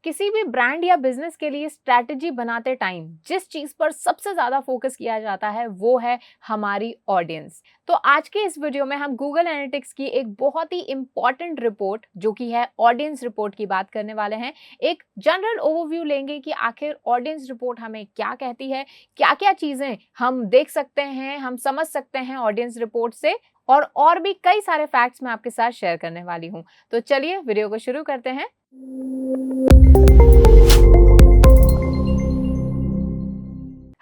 किसी भी ब्रांड या बिजनेस के लिए स्ट्रैटेजी बनाते टाइम जिस चीज पर सबसे ज्यादा फोकस किया जाता है वो है हमारी ऑडियंस। तो आज के इस वीडियो में हम गूगल एनालिटिक्स की एक बहुत ही इंपॉर्टेंट रिपोर्ट जो कि है ऑडियंस रिपोर्ट की बात करने वाले हैं। एक जनरल ओवरव्यू लेंगे कि आखिर ऑडियंस रिपोर्ट हमें क्या कहती है, क्या क्या चीजें हम देख सकते हैं, हम समझ सकते हैं ऑडियंस रिपोर्ट से, और भी कई सारे फैक्ट्स मैं आपके साथ शेयर करने वाली हूँ। तो चलिए वीडियो को शुरू करते हैं।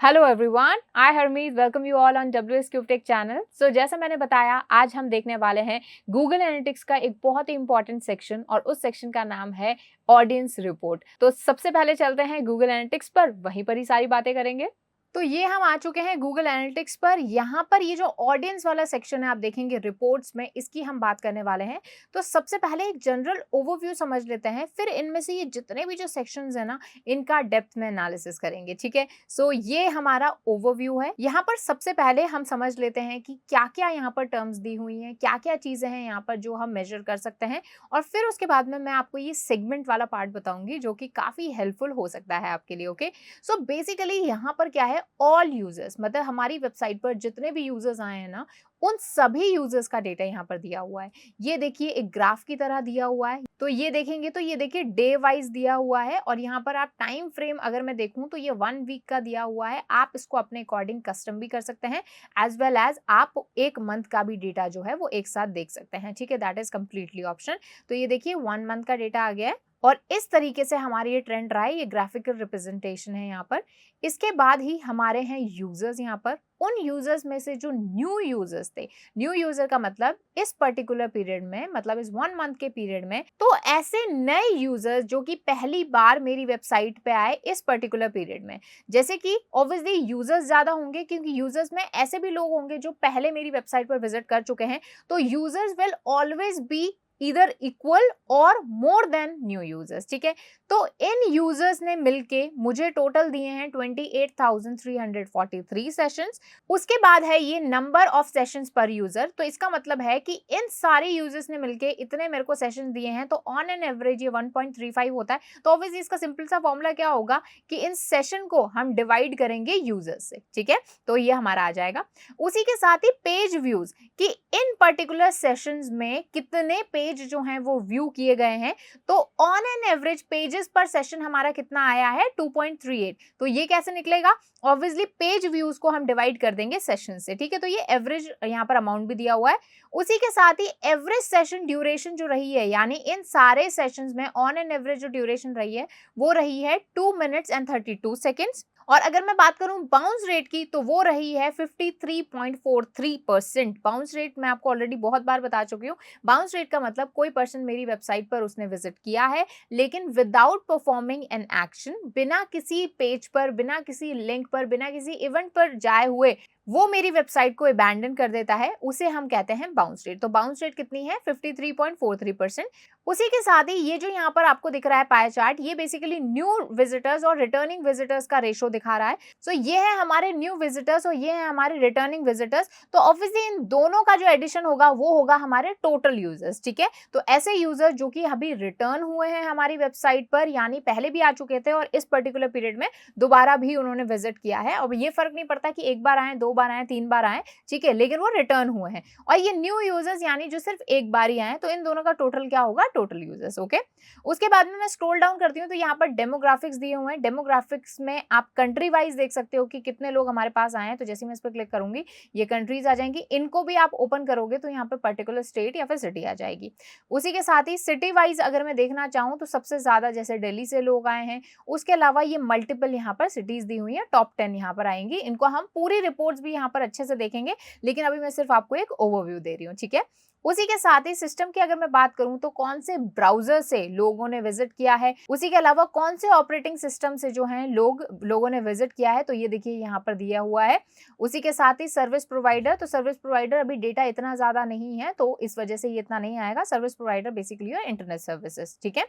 Hello everyone, I Harmeet welcome you all on WS Cube Tech channel. So जैसा मैंने बताया, आज हम देखने वाले हैं गूगल एनालिटिक्स का एक बहुत ही इंपॉर्टेंट सेक्शन, और उस सेक्शन का नाम है ऑडियंस रिपोर्ट। तो सबसे पहले चलते हैं गूगल एनालिटिक्स पर, वहीं पर ही सारी बातें करेंगे। तो ये हम आ चुके हैं गूगल एनालिटिक्स पर। यहाँ पर ये जो ऑडियंस वाला सेक्शन है आप देखेंगे रिपोर्ट्स में, इसकी हम बात करने वाले हैं। तो सबसे पहले एक जनरल ओवरव्यू समझ लेते हैं, फिर इनमें से ये जितने भी जो सेक्शंस है ना, इनका डेप्थ में एनालिसिस करेंगे। ठीक है, सो ये हमारा ओवरव्यू है। यहाँ पर सबसे पहले हम समझ लेते हैं कि क्या क्या यहाँ पर टर्म्स दी हुई हैं, क्या क्या चीजें हैं यहाँ पर जो हम मेजर कर सकते हैं, और फिर उसके बाद में मैं आपको ये सेगमेंट वाला पार्ट बताऊंगी जो कि काफी हेल्पफुल हो सकता है आपके लिए। ओके, सो बेसिकली यहाँ पर क्या है, ऑल यूजर्स, मतलब हमारी वेबसाइट पर जितने भी यूजर्स आए हैं ना, उन सभी यूजर्स का डेटा यहाँ पर दिया हुआ है। ये देखिए एक ग्राफ की तरह दिया हुआ है। तो ये देखेंगे तो ये देखिए डे वाइज दिया हुआ है, और यहाँ पर आप टाइम फ्रेम अगर मैं देखूं तो ये 1 वीक का दिया हुआ है। आप इसको अपने अकॉर्डिंग कस्टम भी कर सकते हैं, एज वेल एज आप एक मंथ का भी डेटा जो है वो एक साथ देख सकते हैं। ठीक है, दैट इज कंप्लीटली ऑप्शन। तो ये देखिए 1 मंथ का डेटा आ गया है, और इस तरीके से हमारी ये ट्रेंड रहा है। ये ग्राफिकल रिप्रेजेंटेशन है यहाँ पर। इसके बाद ही हमारे हैं यूजर्स। यहाँ पर उन यूजर्स में से जो न्यू यूजर्स थे, न्यू यूजर का मतलब इस पर्टिकुलर पीरियड में, मतलब इस 1 मंथ के पीरियड में, तो ऐसे नए यूजर्स जो कि पहली बार मेरी वेबसाइट पे आए इस पर्टिकुलर पीरियड में। जैसे कि ऑब्वियसली यूजर्स ज्यादा होंगे, क्योंकि यूजर्स में ऐसे भी लोग होंगे जो पहले मेरी वेबसाइट पर विजिट कर चुके हैं। तो यूजर्स विल ऑलवेज बी इधर इक्वल और मोर देन न्यू यूजर्स। ठीक है, तो इन यूजर्स ने मिलके मुझे टोटल दिए हैं 28,343 सेशंस। उसके बाद है ये नंबर ऑफ सेशंस पर यूजर। तो इसका मतलब है कि इन सारे यूजर्स ने मिलके इतने मेरे को सेशंस दिए हैं, तो ऑन एन एवरेज ये 1.35 होता है। तो ऑब्वियसली इसका सिंपल सा फॉर्मूला क्या होगा कि इन सेशन को हम डिवाइड करेंगे यूजर्स से। ठीक है, तो ये हमारा आ जाएगा। उसी के साथ ही पेज व्यूज, कि इन पर्टिकुलर सेशंस में कितने पेज जो हैं वो व्यू किए गए हैं। तो ऑन एन एवरेज पेजेस पर सेशन हमारा कितना आया है, 2.38। तो ये कैसे निकलेगा, ऑब्वियसली पेज व्यूज को हम डिवाइड कर देंगे सेशन से। ठीक है, तो ये एवरेज यहाँ पर अमाउंट भी दिया हुआ है। उसी के साथ ही एवरेज सेशन ड्यूरेशन जो रही है, यानी इन सारे सेशंस में ऑन एन एवरेज जो ड्यूरेशन रही है वो रही है 2 मिनट्स एंड 32 सेकेंड्स। और अगर मैं बात करूं बाउंस रेट की, तो वो रही है 53.43%। बाउंस रेट मैं आपको ऑलरेडी बहुत बार बता चुकी हूँ। बाउंस रेट का मतलब कोई पर्सन मेरी वेबसाइट पर उसने विजिट किया है, लेकिन विदाउट परफॉर्मिंग एन एक्शन, बिना किसी पेज पर, बिना किसी लिंक पर, बिना किसी इवेंट पर जाए हुए वो मेरी वेबसाइट को अबैंडन कर देता है, उसे हम कहते हैं बाउंस रेट। तो बाउंस रेट कितनी है, 53.43%। उसी के साथ ही ये जो यहाँ पर आपको दिख रहा है पाई चार्ट, ये बेसिकली न्यू विजिटर्स और रिटर्निंग विजिटर्स का रेशो दिखा रहा है। सो ये है हमारे न्यू विजिटर्स और ये है हमारे रिटर्निंग विजिटर्स। तो ऑब्वियसली इन दोनों का जो एडिशन होगा वो होगा हमारे टोटल यूजर्स। ठीक है, तो ऐसे यूजर जो कि अभी रिटर्न हुए हैं हमारी वेबसाइट पर, यानी पहले भी आ चुके थे और इस पर्टिकुलर पीरियड में दोबारा भी उन्होंने विजिट किया है। अब ये फर्क नहीं पड़ता कि एक बार आए, 2 बार आए, 3 बार आए, ठीक है, लेकिन वो रिटर्न हुए हैं। और ये न्यू यूजर्स यानी जो सिर्फ एक बार ही आए, तो इन दोनों का टोटल क्या होगा, टोटल यूजर्स। ओके, उसके बाद में मैं स्क्रॉल डाउन करती हूँ तो यहाँ पर डेमोग्राफिक्स दिए हुए हैं। डेमोग्राफिक्स में आप कंट्री वाइज देख सकते हो कि कितने लोग हमारे पास आए हैं। तो जैसे मैं इस पर क्लिक करूंगी ये कंट्रीज आ जाएंगी। इनको भी आप ओपन करोगे तो यहाँ पे पर्टिकुलर स्टेट या फिर सिटी आ जाएगी। उसी के साथ ही सिटी वाइज अगर मैं देखना चाहूँ तो सबसे ज्यादा जैसे दिल्ली से लोग आए हैं। उसके अलावा ये मल्टीपल यहाँ पर सिटीज दी हुई है, टॉप 10 यहाँ पर आएंगी। इनको हम पूरी रिपोर्ट्स भी यहाँ पर अच्छे से देखेंगे, लेकिन अभी मैं सिर्फ आपको एक ओवरव्यू दे रही हूँ। ठीक है, उसी के साथ ही सिस्टम की अगर मैं बात करूं तो कौन से ब्राउजर से लोगों ने विजिट किया है, उसी के अलावा कौन से ऑपरेटिंग सिस्टम से जो है लोगों ने विजिट किया है, तो ये देखिए यहाँ पर दिया हुआ है। उसी के साथ ही सर्विस प्रोवाइडर, तो सर्विस प्रोवाइडर अभी डेटा इतना ज्यादा नहीं है तो इस वजह से ये इतना नहीं आएगा। Service provider basically internet services. ठीक है,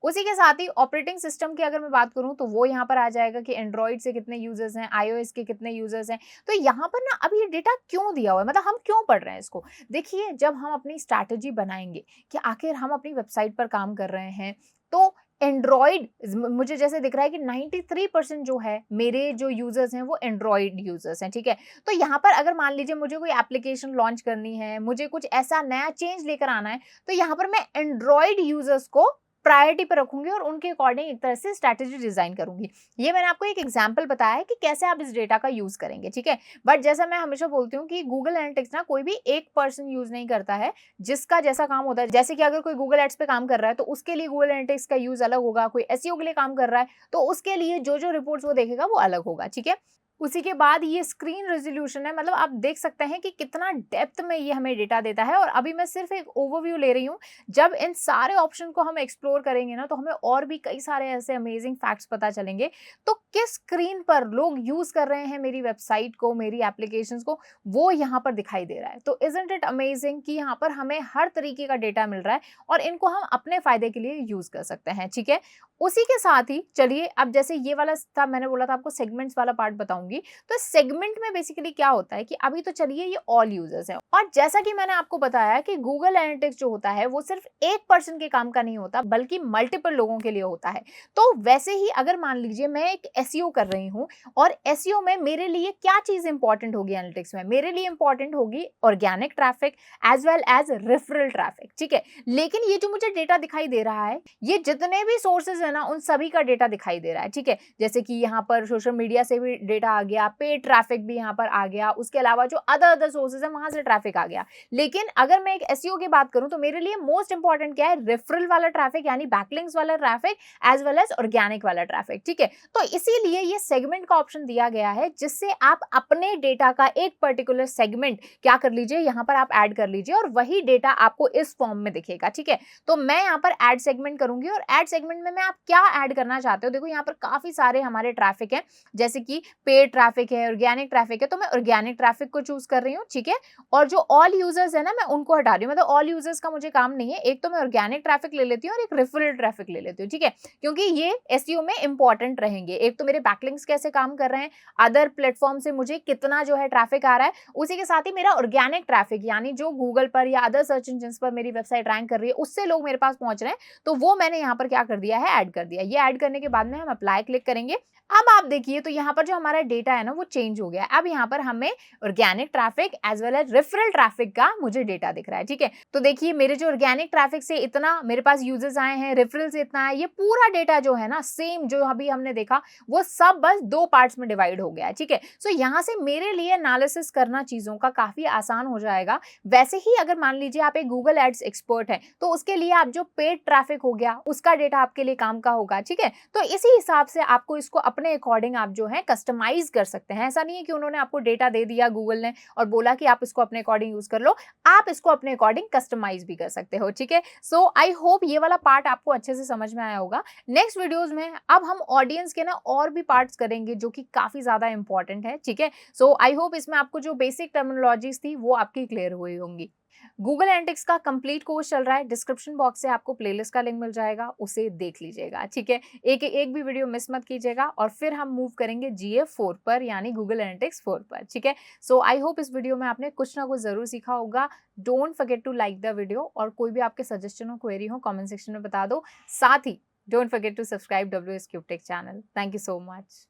उसी के साथ ही ऑपरेटिंग सिस्टम की अगर मैं बात करूं तो वो यहाँ पर आ जाएगा कि एंड्रॉइड से कितने यूजर्स हैं, iOS के कितने यूजर्स हैं। तो यहाँ पर ना अब ये डेटा क्यों दिया हुआ है, मतलब हम क्यों पढ़ रहे हैं इसको। देखिए, जब हम अपनी स्ट्रैटेजी बनाएंगे कि आखिर हम अपनी वेबसाइट पर काम कर रहे हैं, तो एंड्रॉइड मुझे जैसे दिख रहा है कि 93% जो है मेरे जो यूजर्स हैं वो एंड्रॉइड यूजर्स हैं, ठीक है। तो यहाँ पर अगर मान लीजिए मुझे कोई एप्लीकेशन लॉन्च करनी है, मुझे कुछ ऐसा नया चेंज लेकर आना है, तो यहाँ पर मैं एंड्रॉइड यूजर्स को प्रायोरिटी पर रखूंगी और उनके अकॉर्डिंग एक तरह से स्ट्रैटेजी डिजाइन करूंगी। ये मैंने आपको एक एग्जांपल बताया है कि कैसे आप इस डेटा का यूज करेंगे, ठीक है। बट जैसा मैं हमेशा बोलती हूँ कि गूगल एनालिटिक्स ना कोई भी एक पर्सन यूज नहीं करता है, जिसका जैसा काम होता है। जैसे कि अगर कोई गूगल एड्स पे काम कर रहा है तो उसके लिए गूगल एनालिटिक्स का यूज अलग होगा, कोई एसईओ के लिए काम कर रहा है तो उसके लिए जो जो रिपोर्ट्स वो देखेगा वो अलग होगा, ठीक है। उसी के बाद ये स्क्रीन रेजोल्यूशन है, मतलब आप देख सकते हैं कि कितना डेप्थ में ये हमें डेटा देता है। और अभी मैं सिर्फ एक ओवरव्यू ले रही हूँ, जब इन सारे ऑप्शन को हम एक्सप्लोर करेंगे ना तो हमें और भी कई सारे ऐसे अमेजिंग फैक्ट्स पता चलेंगे। तो किस स्क्रीन पर लोग यूज कर रहे हैं मेरी वेबसाइट को, मेरी एप्लीकेशंस को, वो यहाँ पर दिखाई दे रहा है। तो इजंट इट अमेजिंग कि यहाँ पर हमें हर तरीके का डेटा मिल रहा है और इनको हम अपने फायदे के लिए यूज कर सकते हैं, ठीक है। उसी के साथ ही चलिए अब जैसे ये वाला था, मैंने बोला था आपको सेगमेंट्स वाला पार्ट बताऊंगी। तो सेगमेंट में बेसिकली क्या होता है कि अभी तो चलिए ये ऑल यूजर्स हैं, और जैसा कि मैंने आपको बताया कि गूगल एनालिटिक्स जो होता है वो सिर्फ एक पर्सन के काम का नहीं होता बल्कि मल्टीपल लोगों के लिए होता है। तो वैसे ही अगर मान लीजिए मैं एक एसईओ कर रही हूँ और एसईओ में मेरे लिए क्या चीज इंपॉर्टेंट होगी एनालिटिक्स में, मेरे लिए इंपॉर्टेंट होगी organic traffic as well as referral traffic, ठीक है। लेकिन ये जो मुझे डेटा दिखाई दे रहा है, ये जितने भी सोर्सेज है ना उन सभी का डेटा दिखाई दे रहा है, ठीक है। जैसे कि यहाँ पर सोशल मीडिया से भी डेटा आ गया, पेड ट्रैफिक भी यहाँ पर आ गया, उसके अलावा जो अदर सोर्सेज है वहां से ट्रैफिक आ गया। लेकिन अगर मैं एक एसईओ की बात करूं तो मेरे लिए मोस्ट इंपॉर्टेंट क्या है, रेफरल वाला ट्रैफिक यानी बैकलिंक्स वाला traffic as well as organic वाला ट्रैफिक, ठीक है। तो इसीलिए ये सेगमेंट का ऑप्शन दिया गया है, जिससे आप अपने डेटा का एक पर्टिकुलर सेगमेंट क्या कर लीजिए, यहाँ पर आप ऐड कर लीजिए और वही डेटा आपको इस फॉर्म में दिखेगा, ठीक है। तो मैं यहाँ पर ऐड सेगमेंट करूंगी और ऐड सेगमेंट में मैं आप क्या ऐड करना चाहते हो, देखो यहाँ पर काफी सारे हमारे ट्रैफिक हैं, जैसे कि पेड ट्रैफिक है, ऑर्गेनिक ट्रैफिक है, तो मैं ऑर्गेनिक ट्रैफिक को चूज कर रही हूँ, ठीक है। और जो ऑल यूजर्स है ना मैं उनको हटा रही हूँ, मतलब ऑल यूजर्स का मुझे काम नहीं है, एक तो मैं ऑर्गेनिक ट्रैफिक ले लेती हूँ और एक रेफरल ट्रैफिक ले लेती हूँ, ठीक है। क्योंकि ये एसईओ में इंपॉर्टेंट रहेंगे, एक तो मेरे बैकलिंक्स कैसे काम कर रहे हैं, अदर प्लेटफॉर्म से मुझे कितना जो है ट्रैफिक आ रहा है, उसी के साथ ही मेरा ऑर्गेनिक ट्रैफिक यानी जो गूगल पर या अदर सर्च इंजन पर मेरी वेबसाइट रैंक कर रही है उससे लोग मेरे पास पहुंच रहे हैं, तो वो मैंने यहाँ पर क्या कर दिया है, ऐड कर दिया। ये ऐड करने के बाद में हम अप्लाई क्लिक करेंगे। अब आप देखिए तो यहाँ पर जो हमारा डेटा है ना वो चेंज हो गया है। अब यहाँ पर हमें organic traffic as well as referral traffic का मुझे डेटा दिख रहा है, ठीक है। तो देखिए मेरे जो ऑर्गेनिक ट्रैफिक से इतना मेरे पास यूजर्स आए हैं, रेफरल से इतना है, ये पूरा डेटा जो है ना सेम जो अभी हमने देखा वो सब बस दो पार्ट्स में डिवाइड हो गया है, ठीक है। सो यहाँ से मेरे लिए एनालिसिस करना चीजों का काफी आसान हो जाएगा। वैसे ही अगर मान लीजिए आप एक गूगल एड्स एक्सपर्ट है तो उसके लिए आप जो पेड ट्रैफिक हो गया उसका डेटा आपके लिए काम का होगा, ठीक है। तो इसी हिसाब से आपको इसको अपने अकॉर्डिंग आप जो है कस्टमाइज कर सकते हैं। ऐसा नहीं है कि उन्होंने आपको डेटा दे दिया गूगल ने और बोला कि आप इसको अपने अकॉर्डिंग यूज कर लो, आप इसको अपने अकॉर्डिंग कस्टमाइज भी कर सकते हो, ठीक है। सो आई होप ये वाला पार्ट आपको अच्छे से समझ में आया होगा। नेक्स्ट वीडियोस में अब हम ऑडियंस के ना और भी पार्ट्स करेंगे जो कि काफी ज्यादा इंपॉर्टेंट है, ठीक है। सो आई होप इसमें आपको जो बेसिक टर्मिनोलॉजीज थी वो आपकी क्लियर हुई होंगी। गूगल एनालिटिक्स का कंप्लीट कोर्स चल रहा है, डिस्क्रिप्शन बॉक्स से आपको प्लेलिस्ट का लिंक मिल जाएगा, उसे देख लीजिएगा, ठीक है। एक भी वीडियो मिस मत कीजिएगा और फिर हम मूव करेंगे GA4 पर यानी गूगल एनालिटिक्स 4 पर, ठीक है। सो आई होप इस वीडियो में आपने कुछ ना कुछ जरूर सीखा होगा। Don't forget to like the video और कोई भी आपके सजेशन हो, क्वेरी हो, कमेंट सेक्शन में बता दो। साथ ही don't forget to subscribe WS Cube Tech channel. Thank you so much.